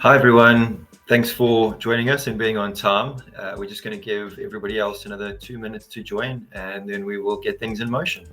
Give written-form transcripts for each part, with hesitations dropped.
Hi, everyone. Thanks for joining us and being on time. We're just going to give everybody else another 2 minutes to join, and then we will get things in motion.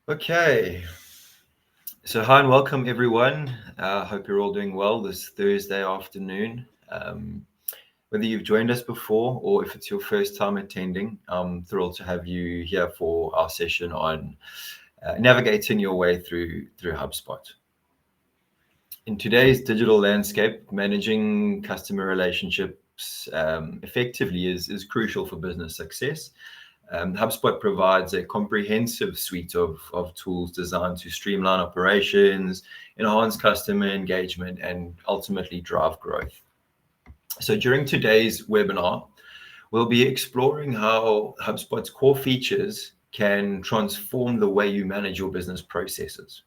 Okay. So hi and welcome, everyone. Hope you're all doing well this Thursday afternoon. Whether you've joined us before or if it's your first time attending, I'm thrilled to have you here for our session on navigating your way through HubSpot. In today's digital landscape, managing customer relationships effectively is crucial for business success. HubSpot provides a comprehensive suite of tools designed to streamline operations, enhance customer engagement, and ultimately drive growth. So during today's webinar, we'll be exploring how HubSpot's core features can transform the way you manage your business processes.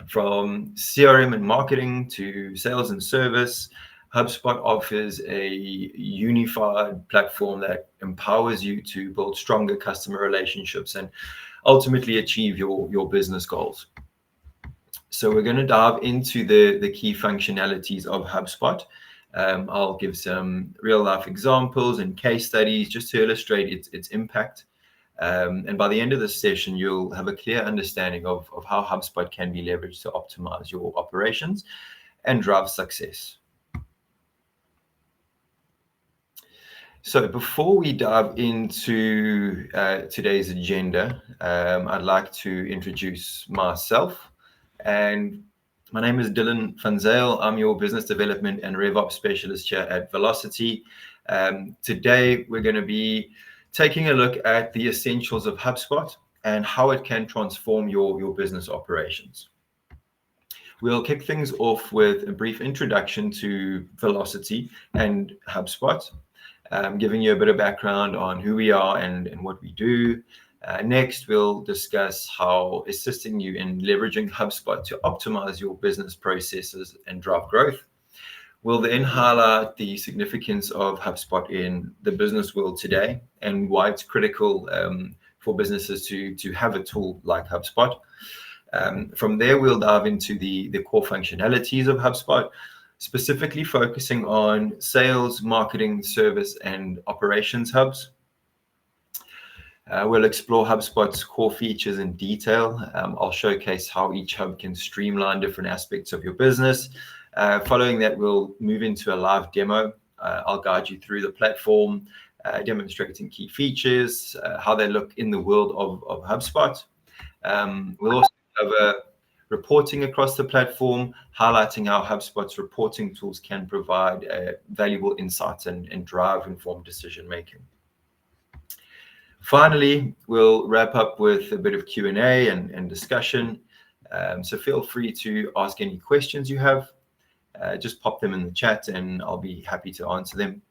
From CRM and marketing to sales and service, HubSpot offers a unified platform that empowers you to build stronger customer relationships and ultimately achieve your business goals. So we're going to dive into the key functionalities of HubSpot. I'll give some real life examples and case studies just to illustrate its impact. And by the end of this session, you'll have a clear understanding of how HubSpot can be leveraged to optimize your operations and drive success. So before we dive into today's agenda, I'd like to introduce myself. And my name is Dylan Van Zyl. I'm your business development and RevOps specialist here at Velocity. Today, we're going to be taking a look at the essentials of HubSpot and how it can transform your business operations. We'll kick things off with a brief introduction to Velocity and HubSpot, giving you a bit of background on who we are and what we do. Next, we'll discuss how assisting you in leveraging HubSpot to optimize your business processes and drive growth. We'll then highlight the significance of HubSpot in the business world today and why it's critical for businesses to have a tool like HubSpot. From there, we'll dive into the core functionalities of HubSpot, specifically focusing on sales, marketing, service, and operations hubs. We'll explore HubSpot's core features in detail. I'll showcase how each hub can streamline different aspects of your business. Following that, we'll move into a live demo. I'll guide you through the platform, demonstrating key features, how they look in the world of HubSpot. We'll also cover reporting across the platform, highlighting how HubSpot's reporting tools can provide valuable insights and drive informed decision-making. Finally, we'll wrap up with a bit of Q&A and discussion. So feel free to ask any questions you have. Just pop them in the chat and I'll be happy to answer them.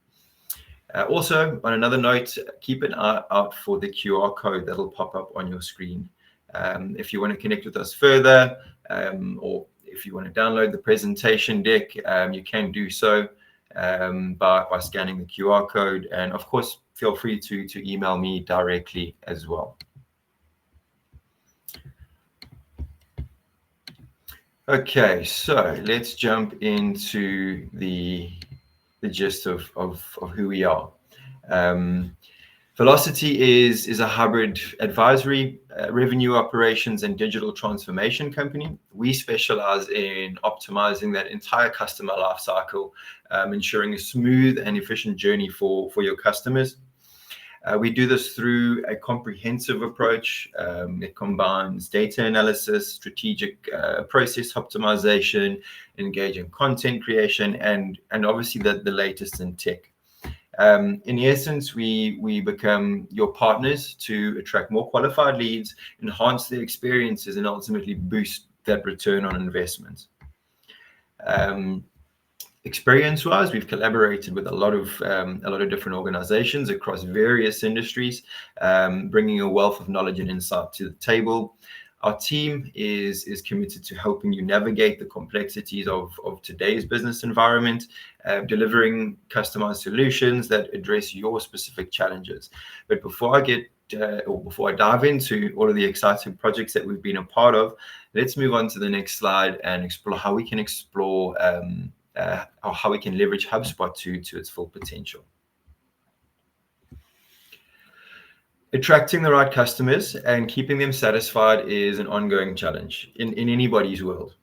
Also, on another note, keep an eye out for the QR code that'll pop up on your screen. If you want to connect with us further, or if you want to download the presentation deck, you can do so by scanning the QR code. And of course, feel free to email me directly as well. Okay, so let's jump into the gist of who we are. Velocity is a hybrid advisory, revenue operations, and digital transformation company. We specialize in optimizing that entire customer lifecycle, ensuring a smooth and efficient journey for your customers. We do this through a comprehensive approach. It combines data analysis, strategic process optimization, engaging content creation, and obviously the latest in tech. In essence, we become your partners to attract more qualified leads, enhance their experiences, and ultimately boost that return on investment. Experience-wise, we've collaborated with a lot of different organizations across various industries, bringing a wealth of knowledge and insight to the table. Our team is committed to helping you navigate the complexities of today's business environment, delivering customized solutions that address your specific challenges. But before I dive into all of the exciting projects that we've been a part of, let's move on to the next slide and explore how we can how we can leverage HubSpot to its full potential. Attracting the right customers and keeping them satisfied is an ongoing challenge in anybody's world.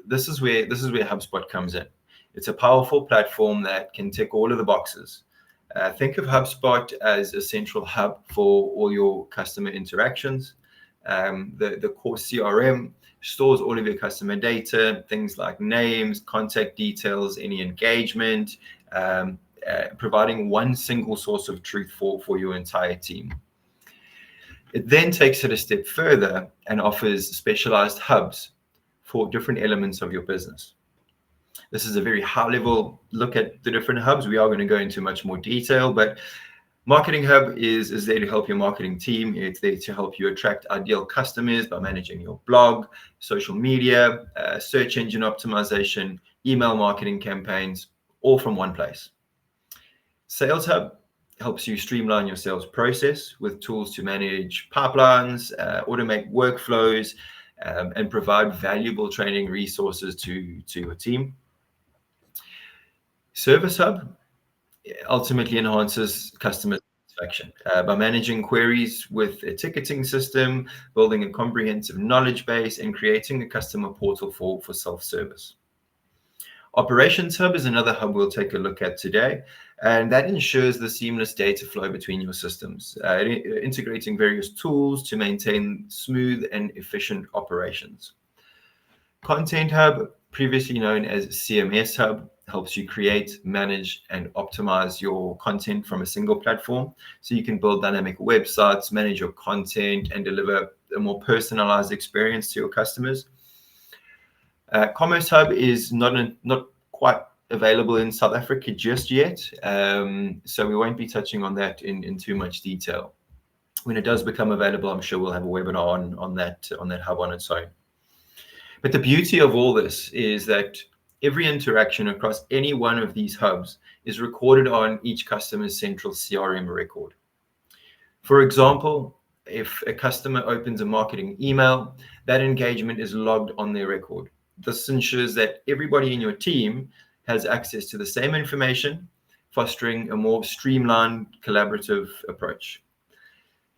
This is where HubSpot comes in. It's a powerful platform that can tick all of the boxes. Think of HubSpot as a central hub for all your customer interactions. The core CRM stores all of your customer data, things like names, contact details, any engagement, providing one single source of truth for your entire team. It then takes it a step further and offers specialized hubs for different elements of your business. This is a very high-level look at the different hubs. We are going to go into much more detail, but Marketing Hub is there to help your marketing team. It's there to help you attract ideal customers by managing your blog, social media, search engine optimization, email marketing campaigns, all from one place. Sales Hub helps you streamline your sales process with tools to manage pipelines, automate workflows, and provide valuable training resources to your team. Service Hub ultimately enhances customer satisfaction by managing queries with a ticketing system, building a comprehensive knowledge base, and creating a customer portal for self-service. Operations Hub is another hub we'll take a look at today, and that ensures the seamless data flow between your systems, integrating various tools to maintain smooth and efficient operations. Content Hub, previously known as CMS Hub, helps you create, manage, and optimize your content from a single platform. So you can build dynamic websites, manage your content, and deliver a more personalized experience to your customers. Commerce Hub is not quite available in South Africa just yet, so we won't be touching on that in too much detail. When it does become available, I'm sure we'll have a webinar on that hub on its own. But the beauty of all this is that every interaction across any one of these hubs is recorded on each customer's central CRM record. For example, if a customer opens a marketing email, that engagement is logged on their record. This ensures that everybody in your team has access to the same information, fostering a more streamlined, collaborative approach.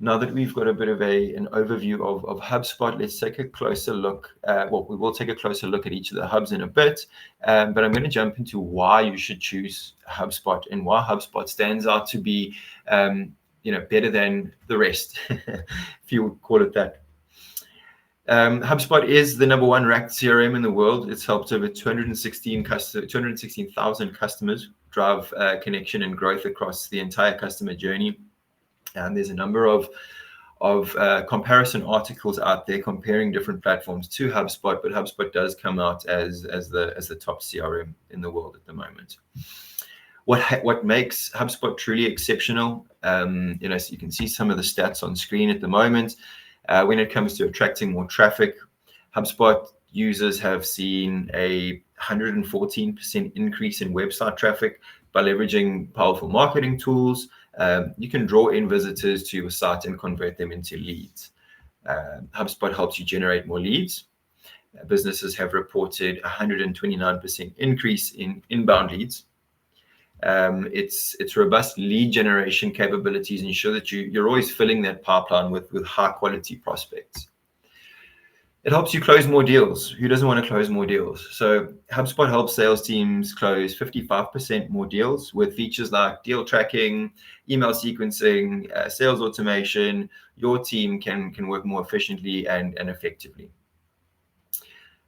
Now that we've got a bit of an overview of HubSpot, let's take a closer look. We will take a closer look at each of the hubs in a bit, but I'm going to jump into why you should choose HubSpot and why HubSpot stands out to be, better than the rest, if you would call it that. HubSpot is the number one ranked CRM in the world. It's helped over 216,000 customers drive connection and growth across the entire customer journey. And there's a number of comparison articles out there comparing different platforms to HubSpot, but HubSpot does come out as the top CRM in the world at the moment. What makes HubSpot truly exceptional? So you can see some of the stats on screen at the moment. When it comes to attracting more traffic, HubSpot users have seen a 114% increase in website traffic by leveraging powerful marketing tools. You can draw in visitors to your site and convert them into leads. HubSpot helps you generate more leads. Businesses have reported 129% increase in inbound leads. Its robust lead generation capabilities ensure that you're always filling that pipeline with high quality prospects. It helps you close more deals. Who doesn't want to close more deals? So HubSpot helps sales teams close 55% more deals with features like deal tracking, email sequencing, sales automation. Your team can work more efficiently and effectively.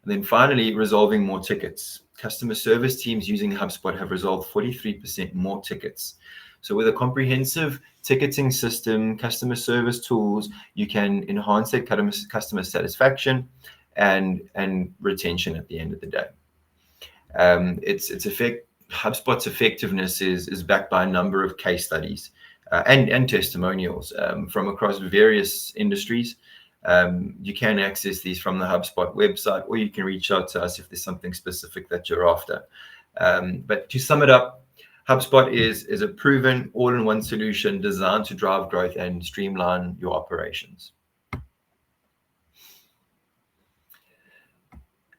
And then finally, resolving more tickets. Customer service teams using HubSpot have resolved 43% more tickets. So with a comprehensive ticketing system, customer service tools, you can enhance their customer satisfaction and retention at the end of the day. HubSpot's effectiveness is backed by a number of case studies and testimonials from across various industries. You can access these from the HubSpot website, or you can reach out to us if there's something specific that you're after. But to sum it up, HubSpot is a proven all-in-one solution designed to drive growth and streamline your operations.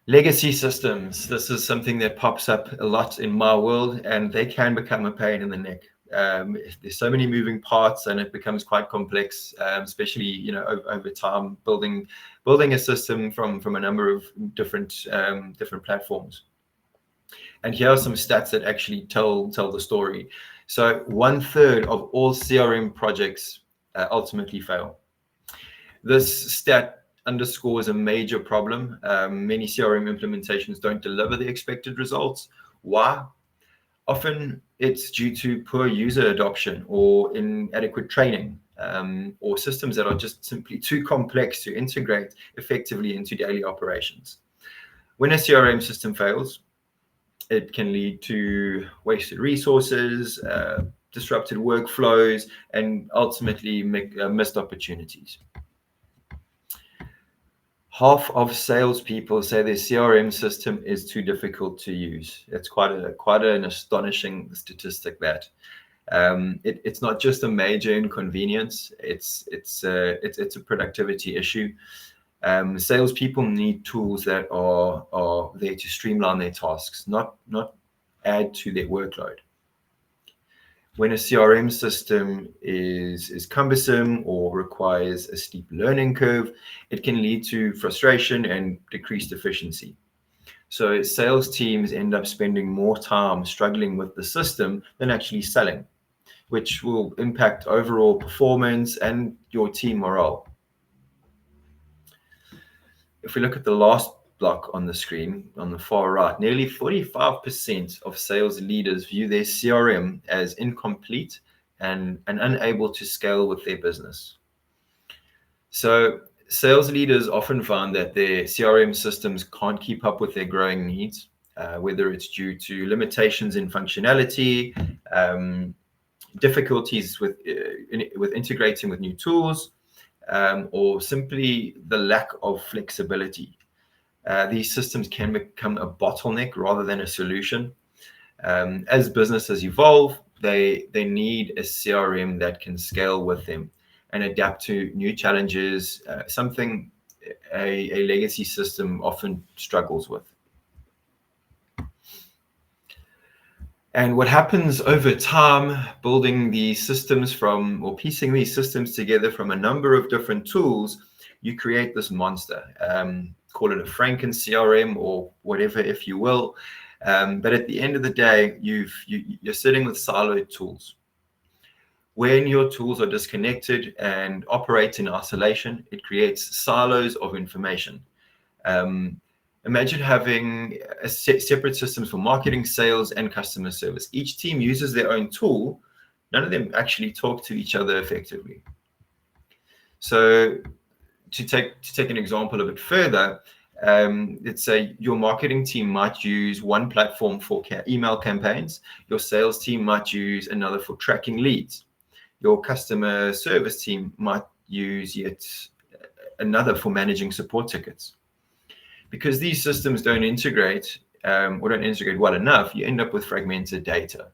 Legacy systems. This is something that pops up a lot in my world, and they can become a pain in the neck. There's so many moving parts, and it becomes quite complex, especially over time, building a system from a number of different platforms. And here are some stats that actually tell the story. So 1/3 of all CRM projects ultimately fail. This stat underscores a major problem. Many CRM implementations don't deliver the expected results. Why? Often it's due to poor user adoption or inadequate training, or systems that are just simply too complex to integrate effectively into daily operations. When a CRM system fails, it can lead to wasted resources, disrupted workflows, and ultimately missed opportunities. Half of salespeople say their CRM system is too difficult to use. It's quite an astonishing statistic. That it's not just a major inconvenience; it's a productivity issue. Salespeople need tools that are there to streamline their tasks, not add to their workload. When a CRM system is cumbersome or requires a steep learning curve, it can lead to frustration and decreased efficiency. So sales teams end up spending more time struggling with the system than actually selling, which will impact overall performance and your team morale. If we look at the last block on the screen on the far right, nearly 45% of sales leaders view their CRM as incomplete and unable to scale with their business. So sales leaders often find that their CRM systems can't keep up with their growing needs, whether it's due to limitations in functionality, difficulties with integrating with new tools, or simply the lack of flexibility. These systems can become a bottleneck rather than a solution. As businesses evolve, they need a CRM that can scale with them and adapt to new challenges, something a legacy system often struggles with. And what happens over time, building these systems piecing these systems together from a number of different tools, you create this monster. Call it a Franken CRM or whatever, if you will. But at the end of the day, you're sitting with siloed tools. When your tools are disconnected and operate in isolation, it creates silos of information. Imagine having separate systems for marketing, sales, and customer service. Each team uses their own tool. None of them actually talk to each other effectively. So to take an example a bit further, let's say your marketing team might use one platform for email campaigns. Your sales team might use another for tracking leads. Your customer service team might use yet another for managing support tickets. Because these systems don't integrate or don't integrate well enough, you end up with fragmented data.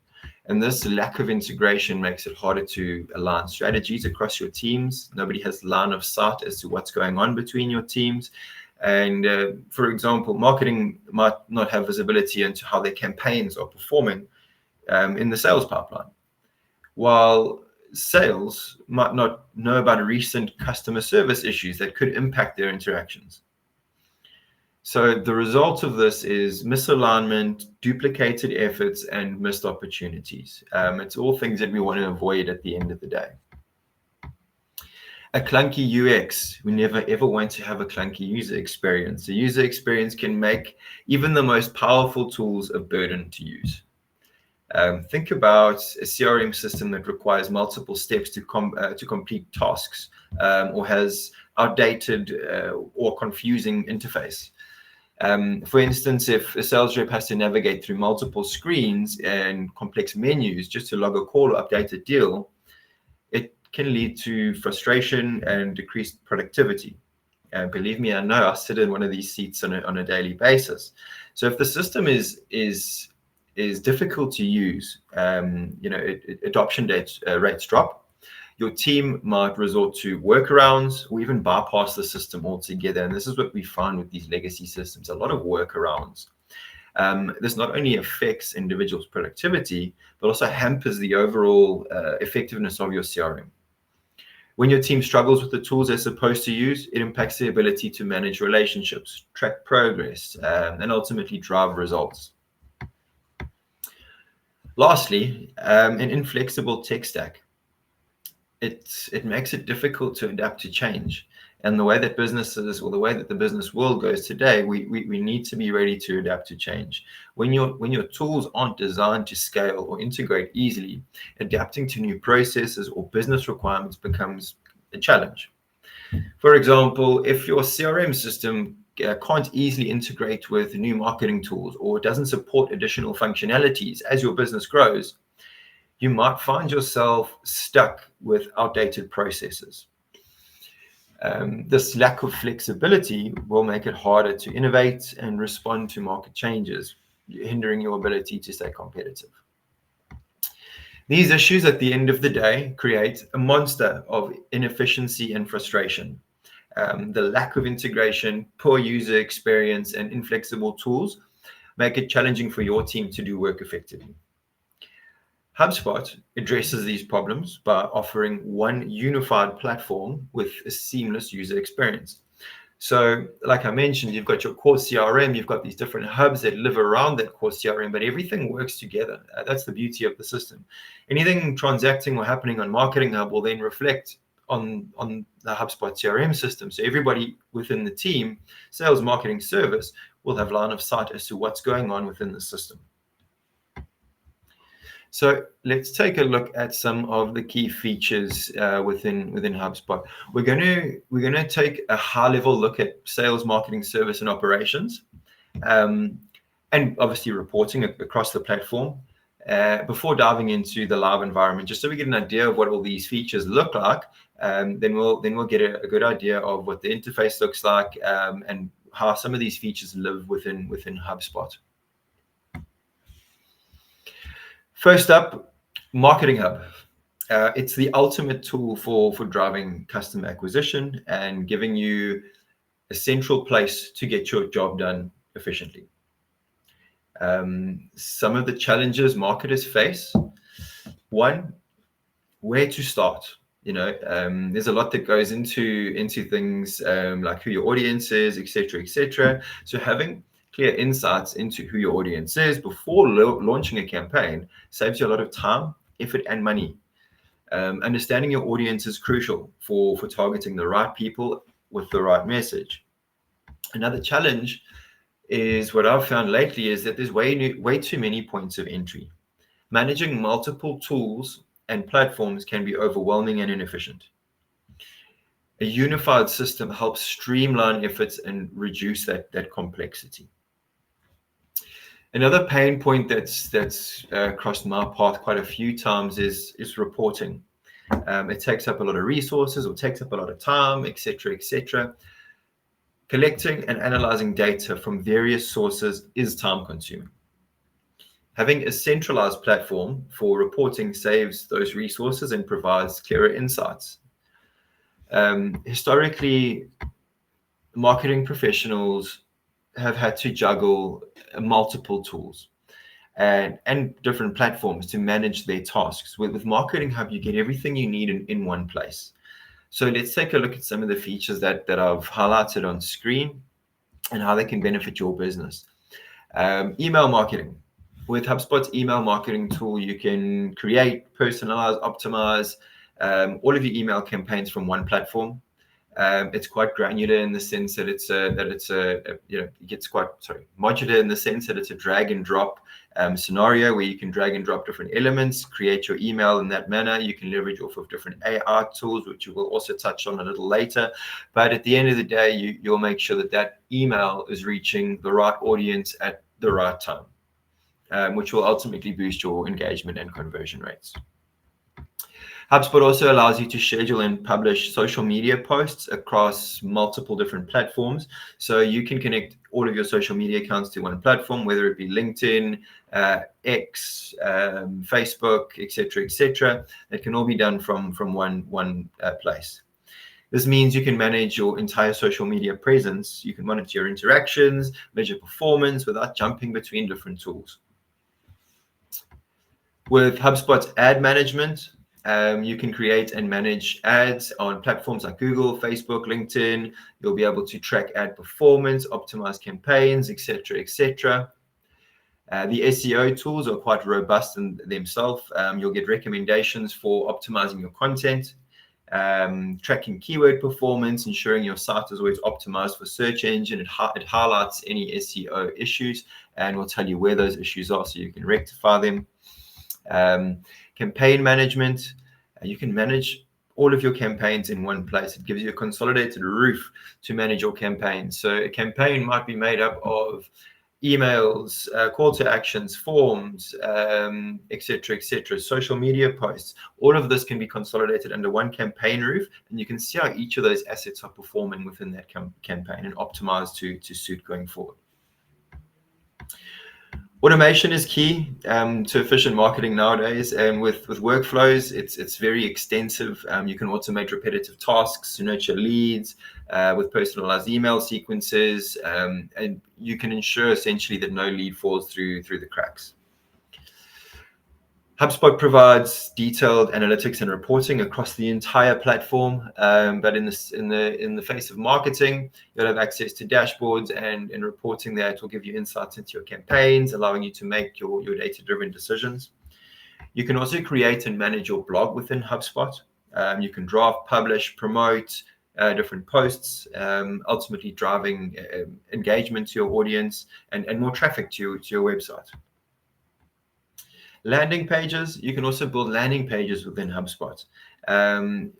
And this lack of integration makes it harder to align strategies across your teams. Nobody has line of sight as to what's going on between your teams. And for example, marketing might not have visibility into how their campaigns are performing in the sales pipeline, while sales might not know about recent customer service issues that could impact their interactions. So the result of this is misalignment, duplicated efforts, and missed opportunities. It's all things that we want to avoid at the end of the day. A clunky UX, we never ever want to have a clunky user experience. The user experience can make even the most powerful tools a burden to use. Think about a CRM system that requires multiple steps to complete tasks, or has outdated or confusing interface. For instance, if a sales rep has to navigate through multiple screens and complex menus just to log a call or update a deal, it can lead to frustration and decreased productivity. And believe me, I know I sit in one of these seats on a daily basis. So if the system is difficult to use, adoption rates drop. Your team might resort to workarounds or even bypass the system altogether. And this is what we find with these legacy systems, a lot of workarounds. This not only affects individuals' productivity, but also hampers the overall effectiveness of your CRM. When your team struggles with the tools they're supposed to use, it impacts the ability to manage relationships, track progress, and ultimately drive results. Lastly, an inflexible tech stack. It makes it difficult to adapt to change. And the way that businesses, or the way that the business world goes today, we need to be ready to adapt to change. When your tools aren't designed to scale or integrate easily, adapting to new processes or business requirements becomes a challenge. For example, if your CRM system can't easily integrate with new marketing tools or doesn't support additional functionalities as your business grows, you might find yourself stuck with outdated processes. This lack of flexibility will make it harder to innovate and respond to market changes, hindering your ability to stay competitive. These issues at the end of the day create a monster of inefficiency and frustration. The lack of integration, poor user experience, and inflexible tools make it challenging for your team to do work effectively. HubSpot addresses these problems by offering one unified platform with a seamless user experience. So, like I mentioned, you've got your core CRM, you've got these different hubs that live around that core CRM, but everything works together. That's the beauty of the system. Anything transacting or happening on Marketing Hub will then reflect on the HubSpot CRM system. So everybody within the team, sales, marketing, service, will have line of sight as to what's going on within the system. So let's take a look at some of the key features within HubSpot. We're going to take a high-level look at sales, marketing, service, and operations, and obviously reporting across the platform. Before diving into the live environment, just so we get an idea of what all these features look like, then we'll get a good idea of what the interface looks like and how some of these features live within HubSpot. First up, Marketing Hub. It's the ultimate tool for driving customer acquisition and giving you a central place to get your job done efficiently. Some of the challenges marketers face: one, where to start. There's a lot that goes into things like who your audience is, etc. So having clear insights into who your audience is before launching a campaign saves you a lot of time, effort, and money. Understanding your audience is crucial for targeting the right people with the right message. Another challenge is what I've found lately is that there's way too many points of entry. Managing multiple tools and platforms can be overwhelming and inefficient. A unified system helps streamline efforts and reduce that complexity. Another pain point that's crossed my path quite a few times is reporting. It takes up a lot of resources or takes up a lot of time, etc., etc. Collecting and analyzing data from various sources is time consuming. Having a centralized platform for reporting saves those resources and provides clearer insights. Historically, marketing professionals have had to juggle multiple tools and different platforms to manage their tasks. With Marketing Hub, you get everything you need in one place. So let's take a look at some of the features that I've highlighted on screen and how they can benefit your business. Email marketing. With HubSpot's email marketing tool, you can create, personalize, optimize all of your email campaigns from one platform. It's quite granular in the sense that it gets quite modular in the sense that it's a drag and drop scenario where you can drag and drop different elements, create your email in that manner. You can leverage off of different AI tools, which you will also touch on a little later. But at the end of the day, you'll make sure that email is reaching the right audience at the right time, which will ultimately boost your engagement and conversion rates. HubSpot also allows you to schedule and publish social media posts across multiple different platforms. So you can connect all of your social media accounts to one platform, whether it be LinkedIn, X, Facebook, etc. That can all be done from one place. This means you can manage your entire social media presence. You can monitor your interactions, measure performance without jumping between different tools. With HubSpot's ad management, you can create and manage ads on platforms like Google, Facebook, LinkedIn. You'll be able to track ad performance, optimize campaigns, etc. The SEO tools are quite robust in themselves. You'll get recommendations for optimizing your content, tracking keyword performance, ensuring your site is always optimized for search engine. It highlights any SEO issues and will tell you where those issues are so you can rectify them. Campaign management, you can manage all of your campaigns in one place. It gives you a consolidated roof to manage your campaigns. So a campaign might be made up of emails, call to actions, forms, etc. Social media posts. All of this can be consolidated under one campaign roof, and you can see how each of those assets are performing within that campaign and optimized to suit going forward. Automation is key to efficient marketing nowadays, and with workflows, it's very extensive. You can automate repetitive tasks to nurture leads with personalized email sequences, and you can ensure essentially that no lead falls through the cracks. HubSpot provides detailed analytics and reporting across the entire platform, but in the face of marketing, you'll have access to dashboards and reporting that will give you insights into your campaigns, allowing you to make your data-driven decisions. You can also create and manage your blog within HubSpot. You can draft, publish, promote different posts, ultimately driving engagement to your audience and more traffic to your website. Landing pages, you can also build landing pages within HubSpot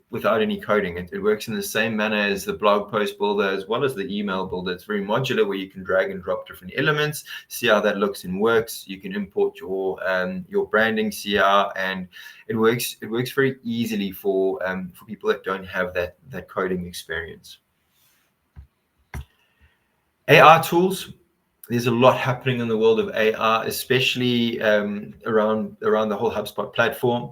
without any coding. It works in the same manner as the blog post builder as well as the email builder. It's very modular where you can drag and drop different elements, see how that looks and works. You can import your branding CR, and it works very easily for people that don't have that coding experience. AI tools. There's a lot happening in the world of AI, especially around the whole HubSpot platform.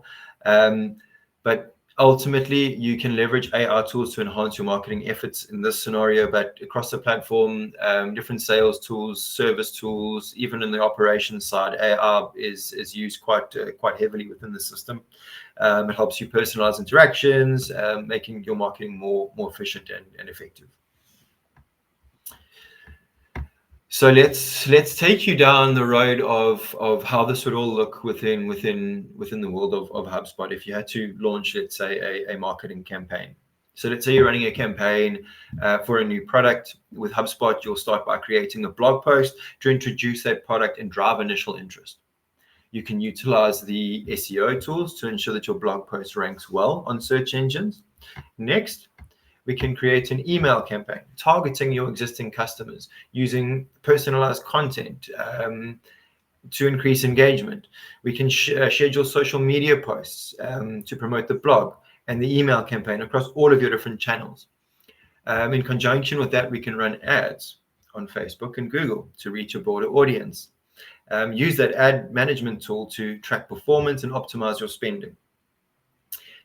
But ultimately, you can leverage AI tools to enhance your marketing efforts in this scenario. But across the platform, different sales tools, service tools, even in the operations side, AI is used quite heavily within the system. It helps you personalize interactions, making your marketing more efficient and effective. So let's take you down the road of how this would all look within the world of HubSpot if you had to launch, let's say, a marketing campaign. So let's say you're running a campaign for a new product. With HubSpot, you'll start by creating a blog post to introduce that product and drive initial interest. You can utilize the SEO tools to ensure that your blog post ranks well on search engines. Next, We can create an email campaign targeting your existing customers using personalized content to increase engagement. We can schedule social media posts to promote the blog and the email campaign across all of your different channels. In conjunction with that, we can run ads on Facebook and Google to reach a broader audience. Use that ad management tool to track performance and optimize your spending.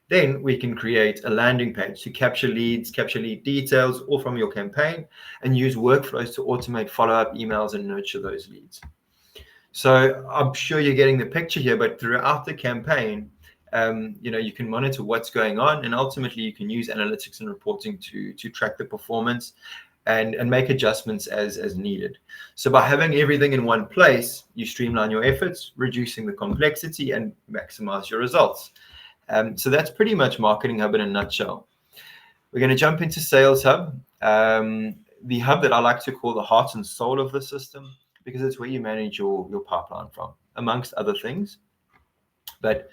Then we can create a landing page to capture leads, capture lead details, all from your campaign, and use workflows to automate follow-up emails and nurture those leads. So I'm sure you're getting the picture here, but throughout the campaign, you can monitor what's going on, and ultimately you can use analytics and reporting to track the performance and make adjustments as needed. So by having everything in one place, you streamline your efforts, reducing the complexity and maximize your results. So that's pretty much Marketing Hub in a nutshell. We're going to jump into Sales Hub, the hub that I like to call the heart and soul of the system, because it's where you manage your pipeline from, amongst other things. But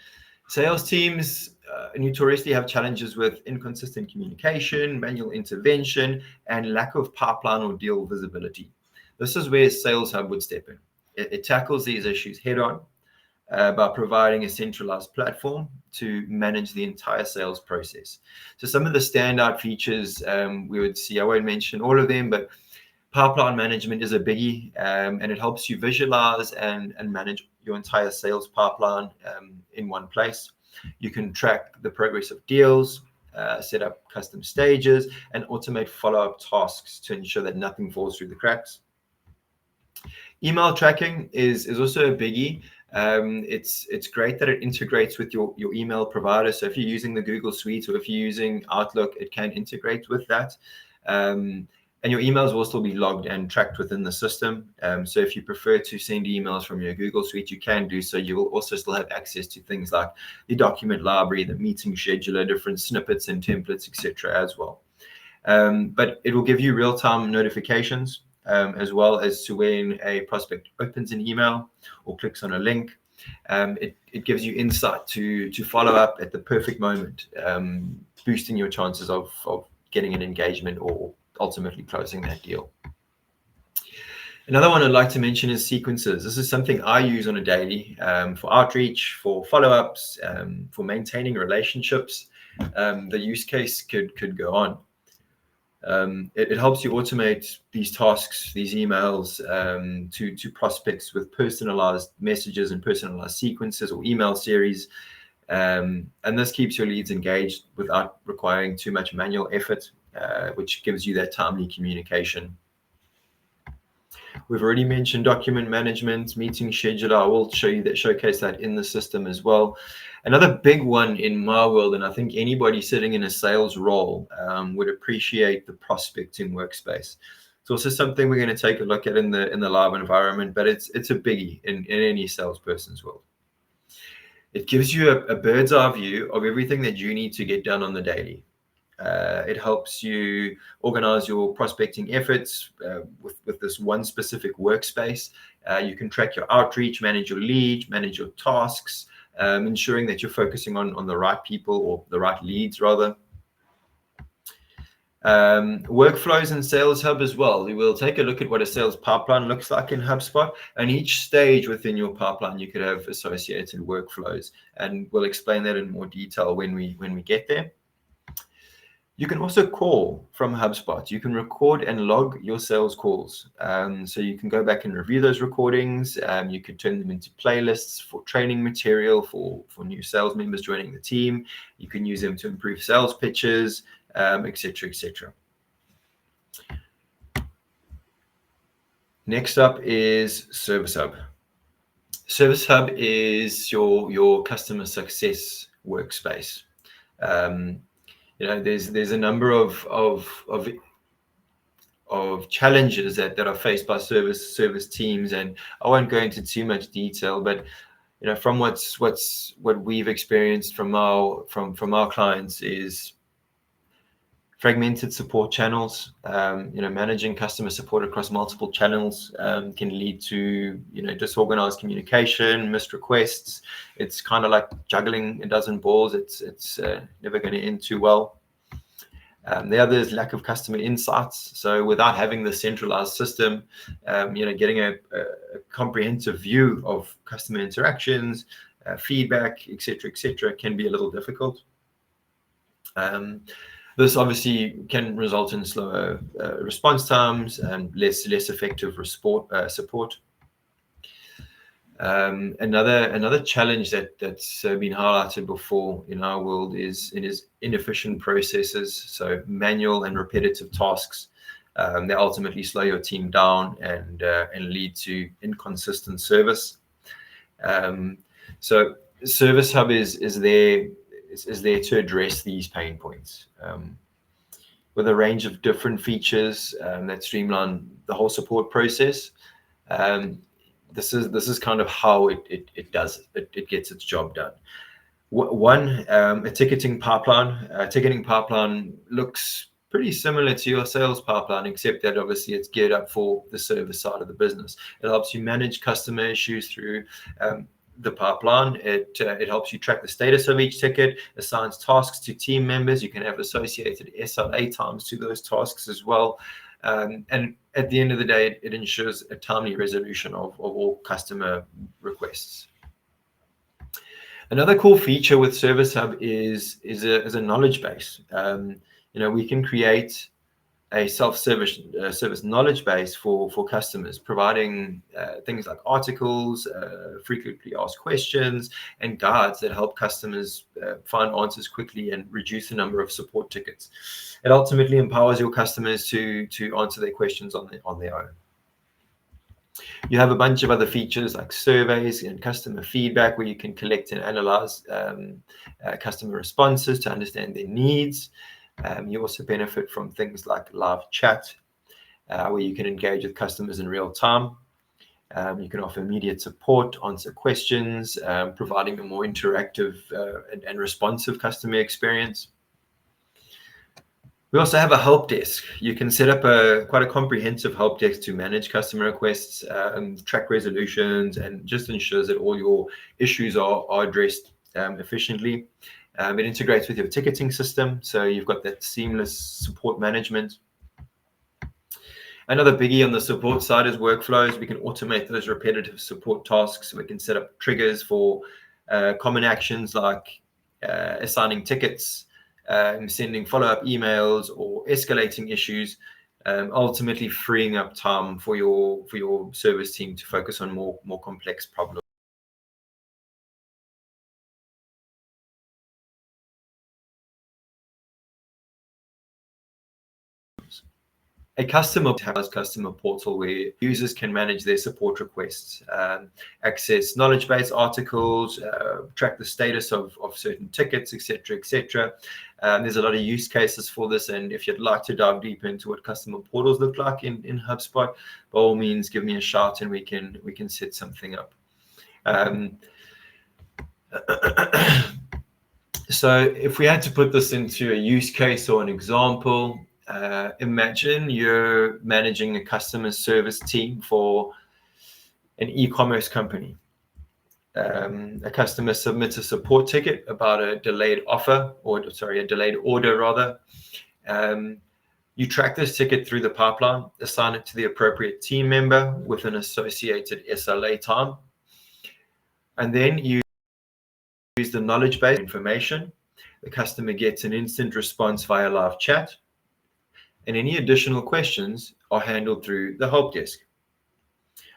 sales teams notoriously have challenges with inconsistent communication, manual intervention, and lack of pipeline or deal visibility. This is where Sales Hub would step in. It tackles these issues head on by providing a centralized platform to manage the entire sales process. So some of the standout features we would see, I won't mention all of them, but pipeline management is a biggie, and it helps you visualize and manage your entire sales pipeline in one place. You can track the progress of deals, set up custom stages, and automate follow-up tasks to ensure that nothing falls through the cracks. Email tracking is also a biggie. It's great that it integrates with your email provider. So if you're using the Google Suite or if you're using Outlook, it can integrate with that. And your emails will still be logged and tracked within the system. So if you prefer to send emails from your Google Suite, you can do so. You will also still have access to things like the document library, the meeting scheduler, different snippets and templates, etc. as well. But it will give you real-time notifications as well as to when a prospect opens an email or clicks on a link. It gives you insight to follow up at the perfect moment, boosting your chances of getting an engagement or ultimately closing that deal. Another one I'd like to mention is sequences. This is something I use on a daily for outreach, for follow-ups, for maintaining relationships. The use case could go on. It helps you automate these tasks, these emails to prospects with personalized messages and personalized sequences or email series. And this keeps your leads engaged without requiring too much manual effort, which gives you that timely communication. We've already mentioned document management, meeting scheduler. I will showcase that in the system as well. Another big one in my world, and I think anybody sitting in a sales role would appreciate, the prospecting workspace. It's also something we're going to take a look at in the live environment, but it's a biggie in any salesperson's world. It gives you a bird's eye view of everything that you need to get done on the daily. It helps you organize your prospecting efforts with this one specific workspace. You can track your outreach, manage your leads, manage your tasks, ensuring that you're focusing on the right people or the right leads rather. Workflows in Sales Hub as well. We will take a look at what a sales pipeline looks like in HubSpot, and each stage within your pipeline you could have associated workflows, and we'll explain that in more detail when we get there. You can also call from HubSpot. You can record and log your sales calls. So you can go back and review those recordings. You could turn them into playlists for training material for new sales members joining the team. You can use them to improve sales pitches, etc., etc. Next up is Service Hub. Service Hub is your customer success workspace. There's a number of challenges that are faced by service teams, and I won't go into too much detail, but from what we've experienced from our clients is fragmented support channels. Managing customer support across multiple channels can lead to disorganized communication, missed requests. It's kind of like juggling a dozen balls. It's never going to end too well. The other is lack of customer insights. So without having the centralized system, getting a comprehensive view of customer interactions, feedback, etc., can be a little difficult. This obviously can result in slower response times and less effective support. Another challenge that's been highlighted before in our world is inefficient processes. So manual and repetitive tasks, they ultimately slow your team down and lead to inconsistent service. So Service Hub is there to address these pain points with a range of different features that streamline the whole support process. This is kind of how it does it. It gets its job done. One, a ticketing pipeline. Ticketing pipeline looks pretty similar to your sales pipeline, except that obviously it's geared up for the service side of the business. It helps you manage customer issues through the pipeline. It helps you track the status of each ticket, assigns tasks to team members. You can have associated SLA times to those tasks as well. And at the end of the day, it ensures a timely resolution of all customer requests. Another cool feature with Service Hub is a knowledge base. We can create a self-service knowledge base for customers, providing things like articles, frequently asked questions, and guides that help customers find answers quickly and reduce the number of support tickets. It ultimately empowers your customers to answer their questions on their own. You have a bunch of other features like surveys and customer feedback, where you can collect and analyze customer responses to understand their needs. You also benefit from things like live chat, where you can engage with customers in real time. You can offer immediate support, answer questions, providing a more interactive and responsive customer experience. We also have a help desk. You can set up quite a comprehensive help desk to manage customer requests, track resolutions, and just ensures that all your issues are addressed efficiently. It integrates with your ticketing system, so you've got that seamless support management. Another biggie on the support side is workflows. We can automate those repetitive support tasks. We can set up triggers for common actions like assigning tickets, sending follow-up emails, or escalating issues, ultimately freeing up time for your service team to focus on more complex problems. A customer portal where users can manage their support requests, access knowledge base articles, track the status of certain tickets, etc. There's a lot of use cases for this, and if you'd like to dive deep into what customer portals look like in HubSpot, by all means give me a shout and we can set something up. So if we had to put this into a use case or an example, imagine you're managing a customer service team for an e-commerce company. A customer submits a support ticket about a delayed order rather. You track this ticket through the pipeline, assign it to the appropriate team member with an associated SLA time, and then you use the knowledge base information. The customer gets an instant response via live chat, and any additional questions are handled through the help desk.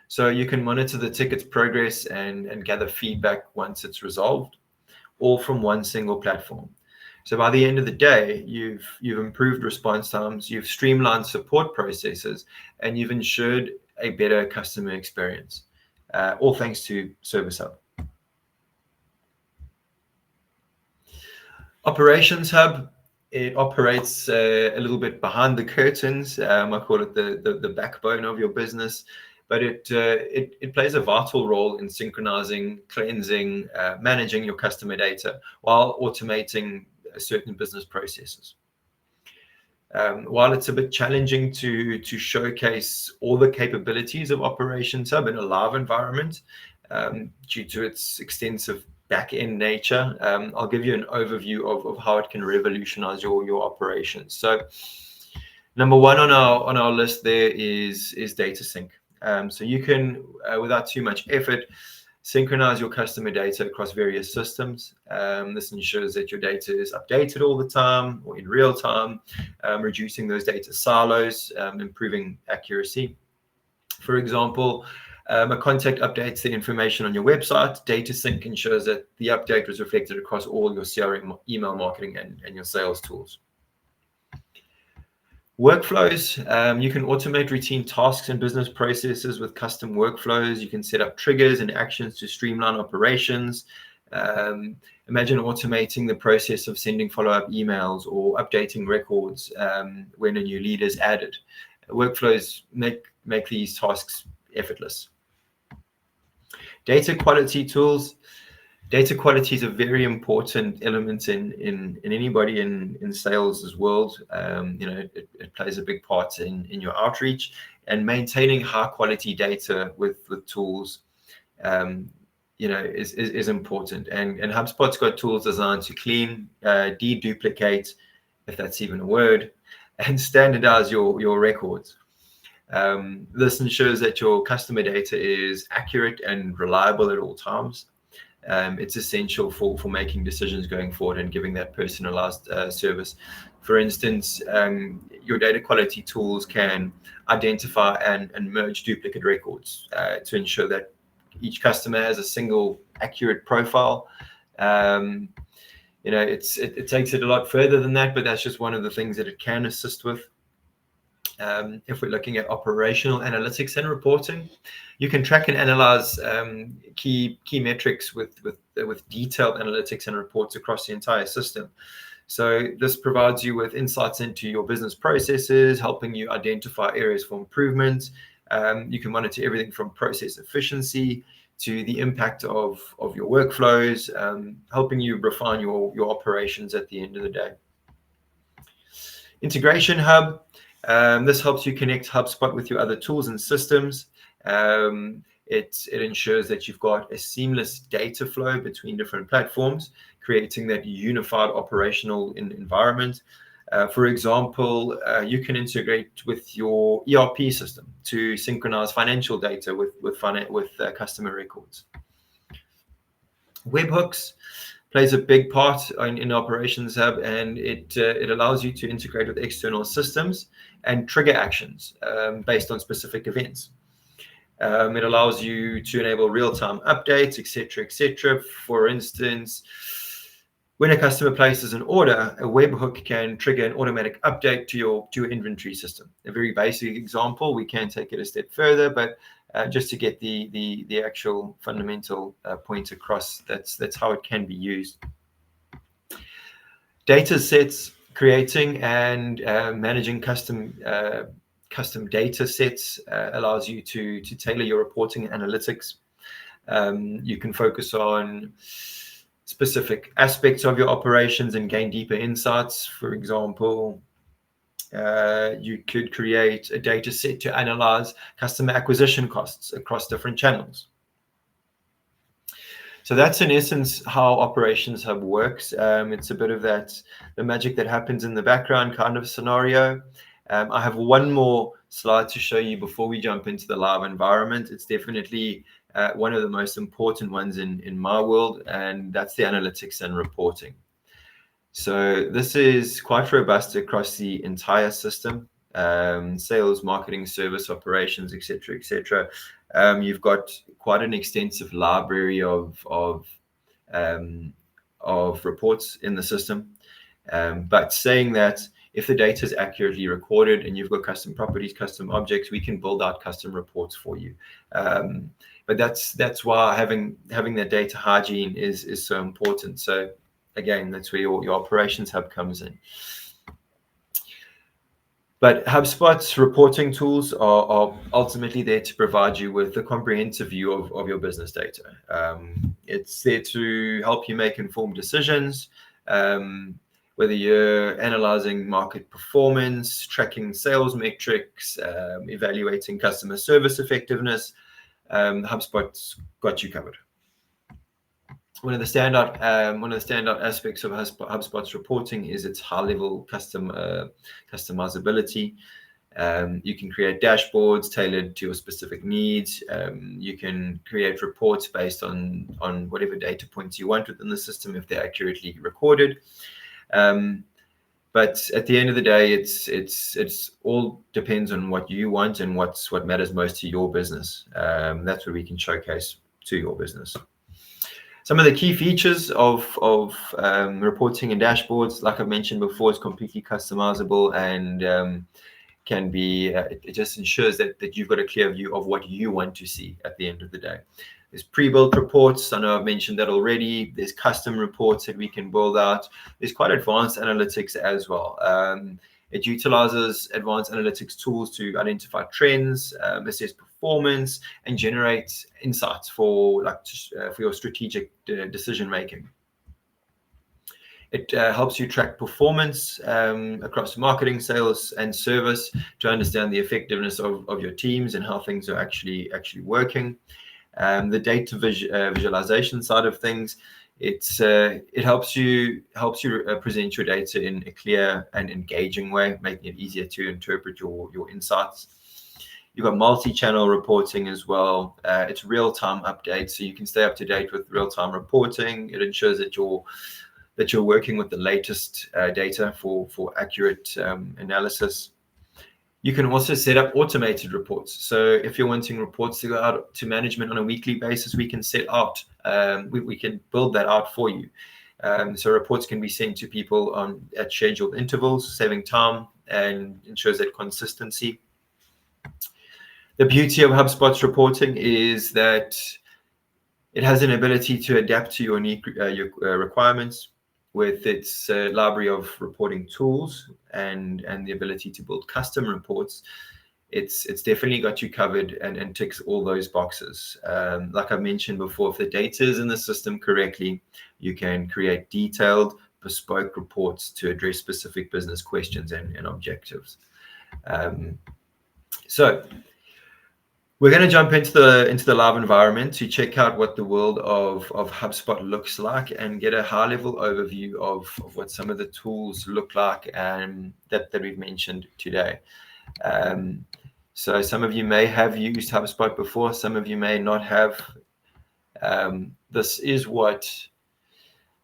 So you can monitor the ticket's progress and gather feedback once it's resolved, all from one single platform. So by the end of the day, you've improved response times, you've streamlined support processes, and you've ensured a better customer experience, all thanks to Service Hub. Operations Hub, it operates a little bit behind the curtains. I call it the backbone of your business, but it plays a vital role in synchronizing, cleansing, managing your customer data while automating certain business processes. While it's a bit challenging to showcase all the capabilities of Operations Hub in a live environment, due to its extensive back-end nature, I'll give you an overview of how it can revolutionize your operations. So number one on our list there is data sync. So you can, without too much effort, synchronize your customer data across various systems. This ensures that your data is updated all the time or in real time, reducing those data silos, improving accuracy. For example, a contact updates the information on your website. Data sync ensures that the update was reflected across all your CRM, email marketing, and your sales tools. Workflows, you can automate routine tasks and business processes with custom workflows. You can set up triggers and actions to streamline operations. Imagine automating the process of sending follow-up emails or updating records when a new lead is added. Workflows make these tasks effortless. Data quality tools. Data quality is a very important element in anybody in sales as well. It plays a big part in your outreach, and maintaining high quality data with tools, is important. And HubSpot's got tools designed to clean, deduplicate, if that's even a word, and standardize your records. This ensures that your customer data is accurate and reliable at all times. It's essential for making decisions going forward and giving that personalized service. For instance, your data quality tools can identify and merge duplicate records to ensure that each customer has a single accurate profile. It takes it a lot further than that, but that's just one of the things that it can assist with. If we're looking at operational analytics and reporting, you can track and analyze key metrics with detailed analytics and reports across the entire system. So this provides you with insights into your business processes, helping you identify areas for improvement. You can monitor everything from process efficiency to the impact of your workflows, helping you refine your operations at the end of the day. Integration Hub. This helps you connect HubSpot with your other tools and systems. It ensures that you've got a seamless data flow between different platforms, creating that unified operational environment. For example, you can integrate with your ERP system to synchronize financial data with customer records. Webhooks plays a big part in Operations Hub, and it allows you to integrate with external systems and trigger actions based on specific events. It allows you to enable real-time updates, etc. For instance, when a customer places an order, a webhook can trigger an automatic update to your inventory system. A very basic example. We can take it a step further, but just to get the actual fundamental point across, that's how it can be used. Data sets, creating and managing custom data sets allows you to tailor your reporting and analytics. You can focus on specific aspects of your operations and gain deeper insights. For example, you could create a data set to analyze customer acquisition costs across different channels. So that's in essence how Operations Hub works. It's a bit of the magic that happens in the background kind of scenario. I have one more slide to show you before we jump into the live environment. It's definitely one of the most important ones in my world, and that's the analytics and reporting. So this is quite robust across the entire system, sales, marketing, service, operations, etc. You've got quite an extensive library of reports in the system. But saying that, if the data is accurately recorded and you've got custom properties, custom objects, we can build out custom reports for you. But that's why having that data hygiene is so important. So again, that's where your Operations Hub comes in. But HubSpot's reporting tools are ultimately there to provide you with a comprehensive view of your business data. It's there to help you make informed decisions, whether you're analyzing market performance, tracking sales metrics, evaluating customer service effectiveness. HubSpot's got you covered. one of the standout aspects of HubSpot's reporting is its high-level customizability. You can create dashboards tailored to your specific needs. You can create reports based on whatever data points you want within the system if they're accurately recorded. But at the end of the day, it's all depends on what you want and what matters most to your business. That's what we can showcase to your business. Some of the key features of reporting and dashboards, like I mentioned before, is completely customizable and can be, it just ensures that you've got a clear view of what you want to see at the end of the day. There's pre-built reports. I know I've mentioned that already. There's custom reports that we can build out. There's quite advanced analytics as well. It utilizes advanced analytics tools to identify trends, assess performance, and generate insights for your strategic decision making. It helps you track performance across marketing, sales, and service to understand the effectiveness of your teams and how things are actually working. The data visualization side of things, it helps you present your data in a clear and engaging way, making it easier to interpret your insights. You've got multi-channel reporting as well. It's real-time updates, so you can stay up to date with real-time reporting. It ensures that you're working with the latest data for accurate analysis. You can also set up automated reports. So if you're wanting reports to go out to management on a weekly basis, we can set out, we can build that out for you. So reports can be sent to people at scheduled intervals, saving time and ensures that consistency. The beauty of HubSpot's reporting is that it has an ability to adapt to your unique requirements with its library of reporting tools and the ability to build custom reports. It's definitely got you covered and ticks all those boxes. Like I mentioned before, if the data is in the system correctly, you can create detailed, bespoke reports to address specific business questions and objectives. So we're going to jump into the live environment to check out what the world of HubSpot looks like and get a high-level overview of what some of the tools look like and that we've mentioned today. So some of you may have used HubSpot before, some of you may not have. This is what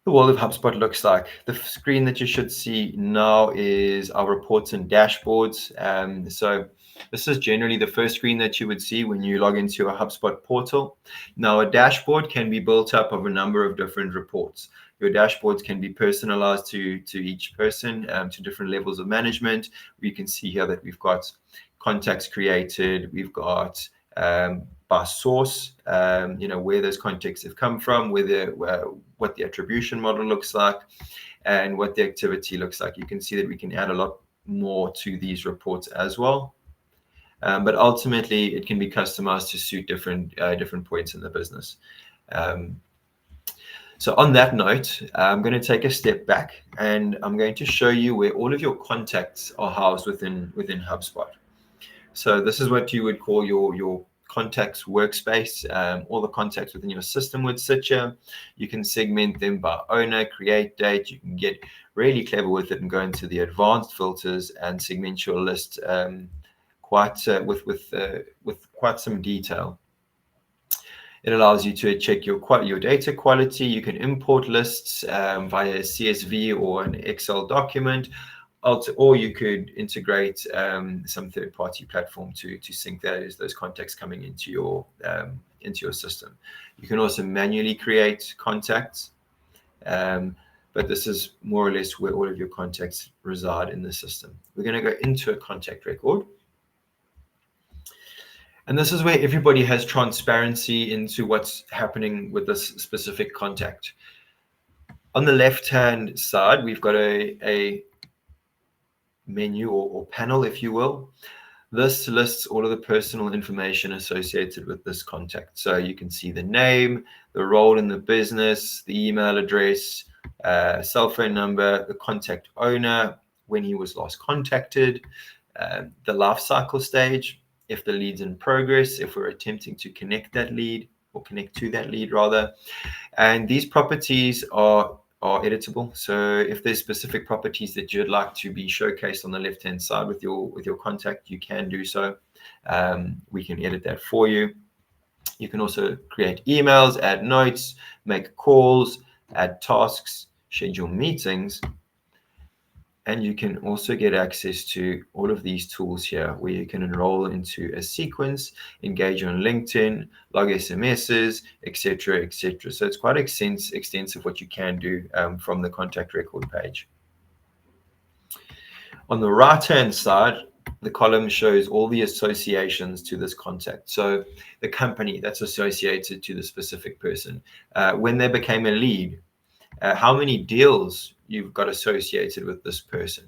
the world of HubSpot looks like. The screen that you should see now is our reports and dashboards. So this is generally the first screen that you would see when you log into a HubSpot portal. Now, a dashboard can be built up of a number of different reports. Your dashboards can be personalized to each person, to different levels of management. You can see here that we've got contacts created. We've got by source, where those contacts have come from, what the attribution model looks like, and what the activity looks like. You can see that we can add a lot more to these reports as well. But ultimately, it can be customized to suit different points in the business. So on that note, I'm going to take a step back and I'm going to show you where all of your contacts are housed within HubSpot. So this is what you would call your contacts workspace. All the contacts within your system would sit here. You can segment them by owner, create date. You can get really clever with it and go into the advanced filters and segment your list with quite some detail. It allows you to check your data quality. You can import lists via CSV or an Excel document, or you could integrate some third-party platform to sync those contacts coming into your system. You can also manually create contacts, but this is more or less where all of your contacts reside in the system. We're going to go into a contact record. And this is where everybody has transparency into what's happening with this specific contact. On the left-hand side, we've got a menu or panel, if you will. This lists all of the personal information associated with this contact. So you can see the name, the role in the business, the email address, cell phone number, the contact owner, when he was last contacted, the life cycle stage, if the lead's in progress, if we're attempting to connect that lead or connect to that lead rather, And these properties are editable. So if there's specific properties that you'd like to be showcased on the left-hand side with your contact, you can do so. We can edit that for you. You can also create emails, add notes, make calls, add tasks, schedule meetings. And you can also get access to all of these tools here where you can enroll into a sequence, engage on LinkedIn, log SMSs, etc., etc. So it's quite extensive what you can do from the contact record page. On the right-hand side, the column shows all the associations to this contact. So the company that's associated to the specific person, when they became a lead, how many deals you've got associated with this person,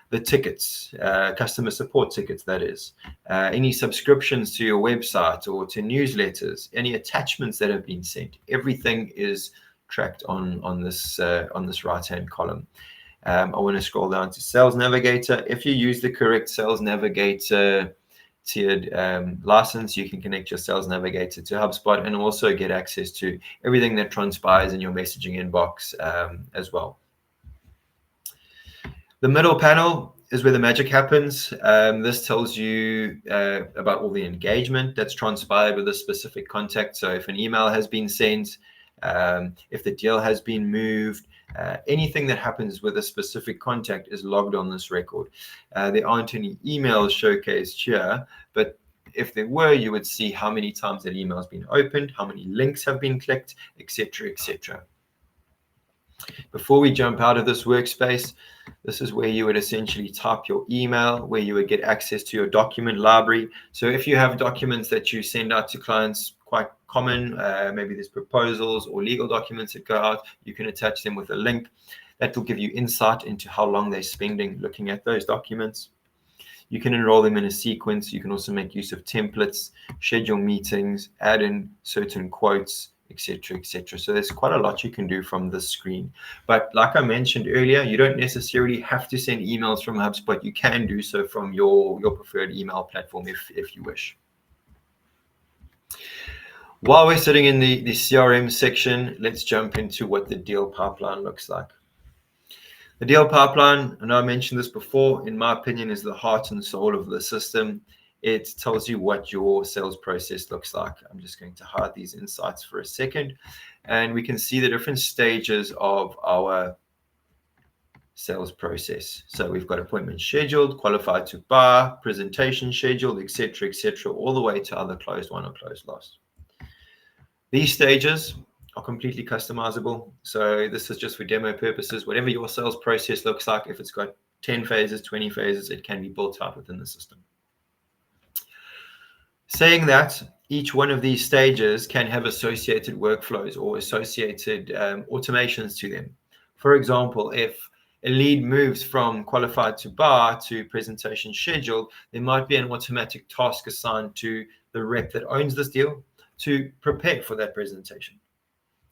the tickets, customer support tickets, that is, any subscriptions to your website or to newsletters, any attachments that have been sent. Everything is tracked on this right-hand column. I want to scroll down to Sales Navigator. If you use the correct Sales Navigator tiered license, you can connect your Sales Navigator to HubSpot and also get access to everything that transpires in your messaging inbox as well. The middle panel is where the magic happens. This tells you about all the engagement that's transpired with a specific contact. So if an email has been sent, if the deal has been moved, anything that happens with a specific contact is logged on this record. There aren't any emails showcased here, but if there were, you would see how many times that email has been opened, how many links have been clicked, etc., etc. Before we jump out of this workspace, this is where you would essentially type your email, where you would get access to your document library. So if you have documents that you send out to clients, quite common, maybe there's proposals or legal documents that go out, you can attach them with a link. That will give you insight into how long they're spending looking at those documents. You can enroll them in a sequence. You can also make use of templates, schedule meetings, add in certain quotes, etc., etc. So there's quite a lot you can do from this screen. But like I mentioned earlier, you don't necessarily have to send emails from HubSpot. You can do so from your preferred email platform if you wish. While we're sitting in the CRM section, let's jump into what the deal pipeline looks like. The deal pipeline, I know I mentioned this before, in my opinion, is the heart and soul of the system. It tells you what your sales process looks like. I'm just going to hide these insights for a second. And we can see the different stages of our sales process. So we've got appointment scheduled, qualified to buy, presentation scheduled, etc., etc., all the way to either closed won or closed lost. These stages are completely customizable. So this is just for demo purposes. Whatever your sales process looks like, if it's got 10 phases, 20 phases, it can be built out within the system. Saying that, each one of these stages can have associated workflows or associated automations to them. For example, if a lead moves from qualified to buy to presentation scheduled, there might be an automatic task assigned to the rep that owns this deal to prepare for that presentation.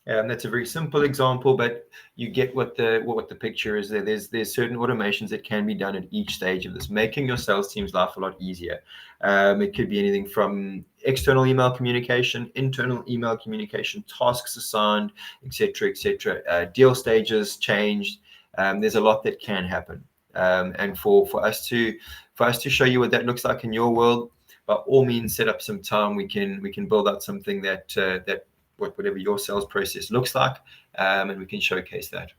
That's a very simple example, but you get what the picture is there. There's certain automations that can be done at each stage of this, making your sales team's life a lot easier. It could be anything from external email communication, internal email communication, tasks assigned, etc., etc. Deal stages changed. There's a lot that can happen, and for us to show you what that looks like in your world, by all means, set up some time. We can build out something that whatever your sales process looks like, and we can showcase that.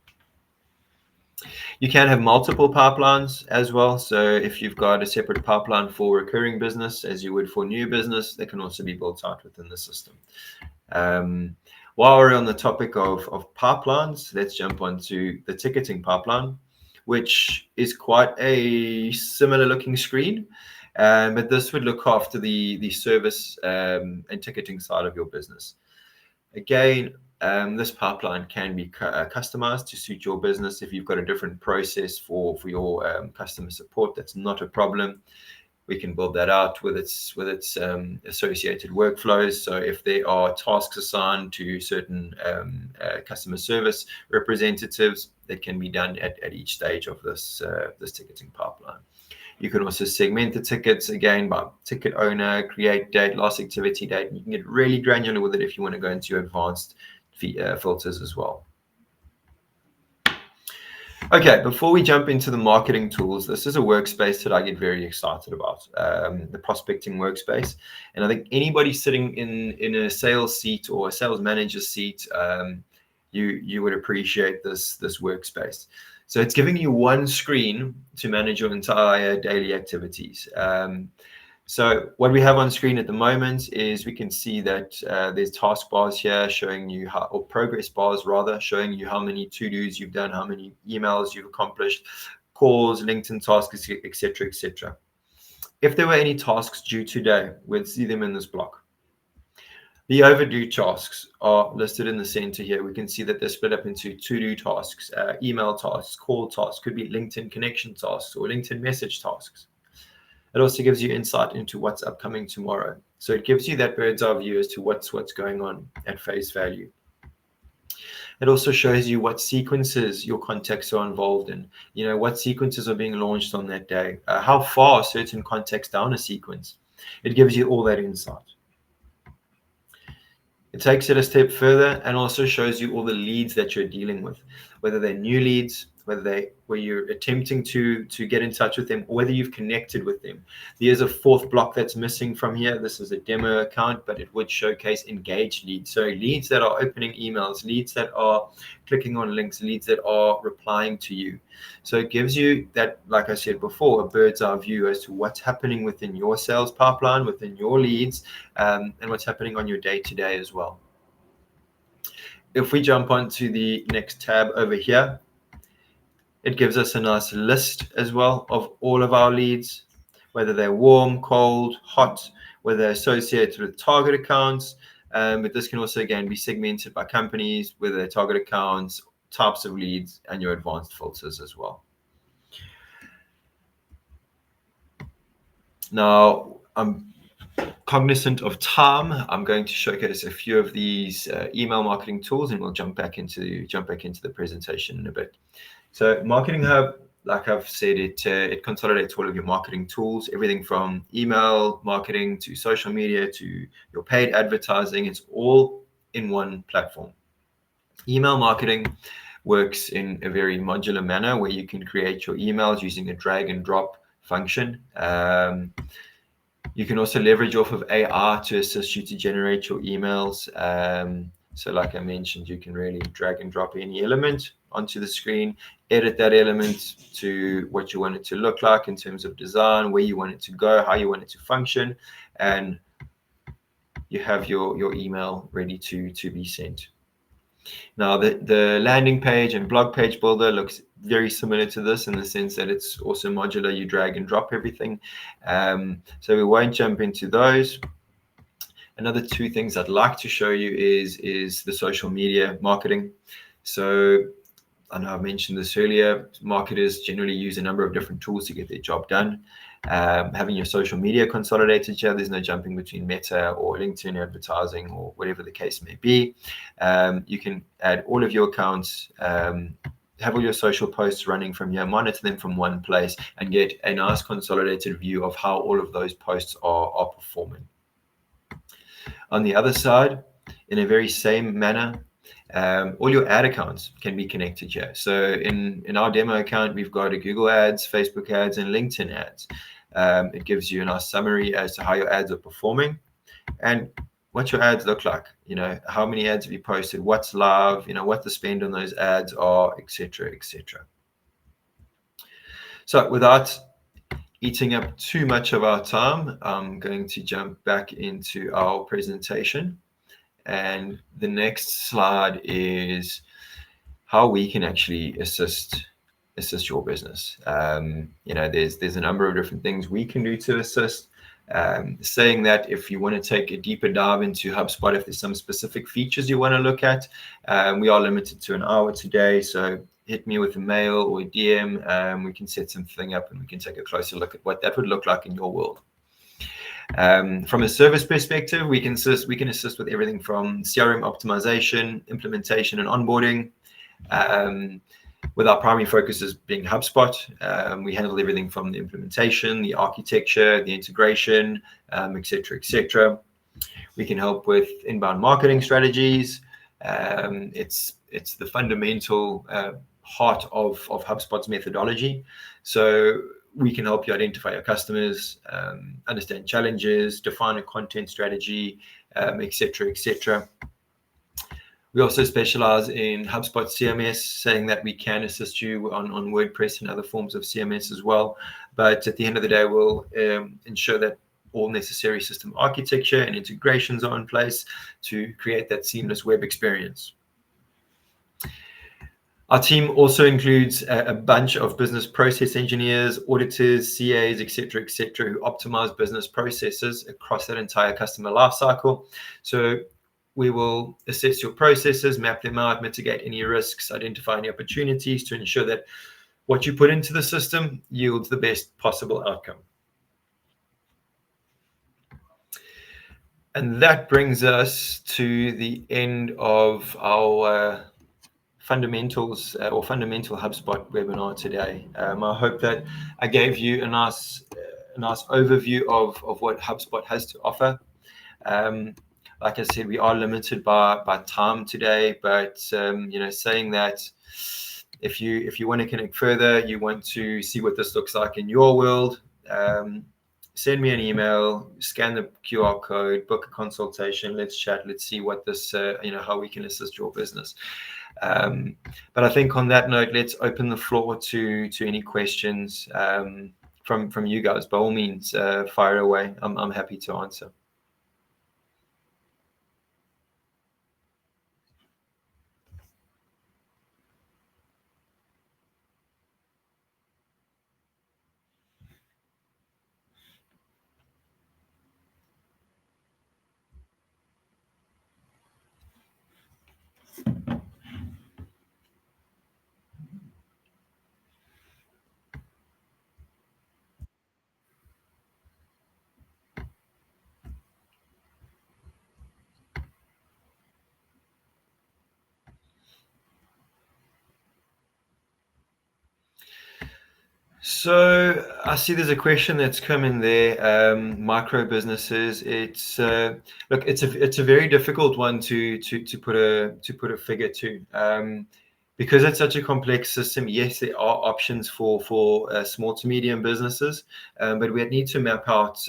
You can have multiple pipelines as well. So if you've got a separate pipeline for recurring business as you would for new business, they can also be built out within the system. While we're on the topic of pipelines, let's jump onto the ticketing pipeline, which is quite a similar looking screen. But this would look after the service and ticketing side of your business. Again, this pipeline can be customized to suit your business. If you've got a different process for your customer support, that's not a problem. We can build that out with its associated workflows. So if there are tasks assigned to certain customer service representatives, that can be done at each stage of this ticketing pipeline. You can also segment the tickets, again, by ticket owner, create date, last activity date. You can get really granular with it if you want to go into advanced filters as well. Okay, before we jump into the marketing tools, this is a workspace that I get very excited about, the prospecting workspace. And I think anybody sitting in a sales seat or a sales manager seat, you would appreciate this workspace. So it's giving you one screen to manage your entire daily activities. So what we have on screen at the moment is we can see that there's task bars here showing you how, or progress bars rather, showing you how many to-dos you've done, how many emails you've accomplished, calls, LinkedIn tasks, etc., etc. If there were any tasks due today, we'd see them in this block. The overdue tasks are listed in the center here. We can see that they're split up into to-do tasks, email tasks, call tasks, could be LinkedIn connection tasks or LinkedIn message tasks. It also gives you insight into what's upcoming tomorrow. So it gives you that bird's eye view as to what's going on at face value. It also shows you what sequences your contacts are involved in, what sequences are being launched on that day, how far certain contacts down a sequence. It gives you all that insight. It takes it a step further and also shows you all the leads that you're dealing with, whether they're new leads, where you're attempting to get in touch with them, or whether you've connected with them. There's a fourth block that's missing from here. This is a demo account, but it would showcase engaged leads. So leads that are opening emails, leads that are clicking on links, leads that are replying to you. So it gives you that, like I said before, a bird's eye view as to what's happening within your sales pipeline, within your leads, and what's happening on your day-to-day as well. If we jump onto the next tab over here, it gives us a nice list as well of all of our leads, whether they're warm, cold, hot, whether they're associated with target accounts. But this can also, again, be segmented by companies, whether they're target accounts, types of leads, and your advanced filters as well. Now, I'm cognizant of time. I'm going to showcase a few of these email marketing tools, and we'll jump back into the presentation in a bit. So Marketing Hub, like I've said, it consolidates all of your marketing tools, everything from email marketing to social media to your paid advertising. It's all in one platform. Email marketing works in a very modular manner where you can create your emails using a drag and drop function. You can also leverage off of AI to assist you to generate your emails. So like I mentioned, you can really drag and drop any element onto the screen, edit that element to what you want it to look like in terms of design, where you want it to go, how you want it to function, and you have your email ready to be sent. Now, the landing page and blog page builder looks very similar to this in the sense that it's also modular. You drag and drop everything. So we won't jump into those. Another two things I'd like to show you is the social media marketing. So I know I've mentioned this earlier, marketers generally use a number of different tools to get their job done. Having your social media consolidated here, there's no jumping between Meta or LinkedIn advertising or whatever the case may be. You can add all of your accounts, have all your social posts running from here, monitor them from one place, and get a nice consolidated view of how all of those posts are performing. On the other side, in a very same manner, all your ad accounts can be connected here. So in our demo account, we've got a Google ads, Facebook ads, and LinkedIn ads. It gives you a nice summary as to how your ads are performing and what your ads look like. How many ads have you posted, what's live, what the spend on those ads are, etc., etc. So without eating up too much of our time, I'm going to jump back into our presentation. And the next slide is how we can actually assist your business. There's a number of different things we can do to assist. Saying that, if you want to take a deeper dive into HubSpot, if there's some specific features you want to look at, we are limited to an hour today. So hit me with a mail or a DM. We can set something up and we can take a closer look at what that would look like in your world. From a service perspective, we can assist with everything from CRM optimization, implementation, and onboarding. With our primary focuses being HubSpot, we handle everything from the implementation, the architecture, the integration, etc., etc. We can help with inbound marketing strategies. It's the fundamental heart of HubSpot's methodology. So we can help you identify your customers, understand challenges, define a content strategy, etc., etc. We also specialize in HubSpot CMS, saying that we can assist you on WordPress and other forms of CMS as well. But at the end of the day, we'll ensure that all necessary system architecture and integrations are in place to create that seamless web experience. Our team also includes a bunch of business process engineers, auditors, CAs, etc., who optimize business processes across that entire customer lifecycle. So we will assess your processes, map them out, mitigate any risks, identify any opportunities to ensure that what you put into the system yields the best possible outcome. And that brings us to the end of our fundamentals or fundamental HubSpot webinar today. I hope that I gave you a nice overview of what HubSpot has to offer. Like I said, we are limited by time today, but saying that if you want to connect further, you want to see what this looks like in your world, send me an email, scan the QR code, book a consultation. Let's chat. Let's see what this how we can assist your business. But I think on that note, let's open the floor to any questions from you guys. By all means, fire away. I'm happy to answer. So I see there's a question that's come in there. Micro businesses. It's look, it's a very difficult one to put a figure to, because it's such a complex system. Yes, there are options for small to medium businesses, but we need to map out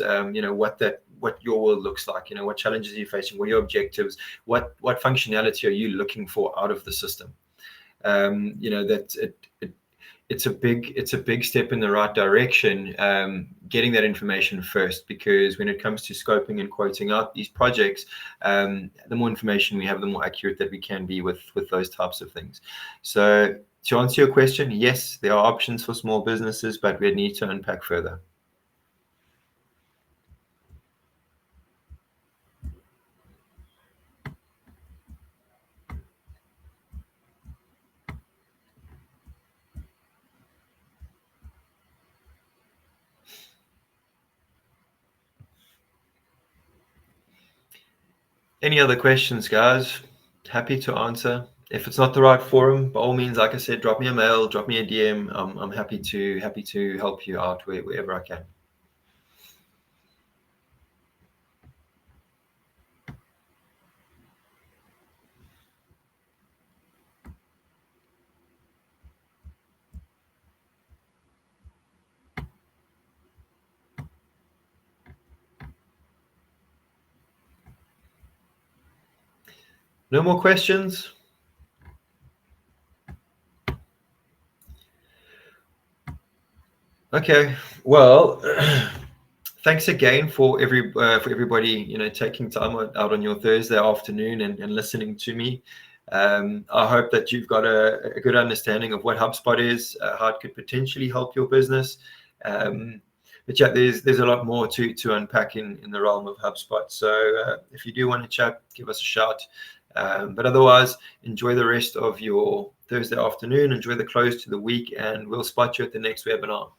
what your world looks like. What challenges are you facing? What are your objectives? What functionality are you looking for out of the system? It's a big step in the right direction, getting that information first, because when it comes to scoping and quoting out these projects, the more information we have, the more accurate that we can be with those types of things. So to answer your question, yes, there are options for small businesses, but we need to unpack further. Any other questions, guys? Happy to answer. If it's not the right forum, by all means, like I said, drop me a mail, drop me a DM. I'm happy to help you out wherever I can. No more questions? Okay, well, thanks again for everybody taking time out on your Thursday afternoon and listening to me. I hope that you've got a good understanding of what HubSpot is, how it could potentially help your business. But yeah, there's a lot more to unpack in the realm of HubSpot. So if you do want to chat, give us a shout. But otherwise, enjoy the rest of your Thursday afternoon. Enjoy the close to the week, and we'll spot you at the next webinar.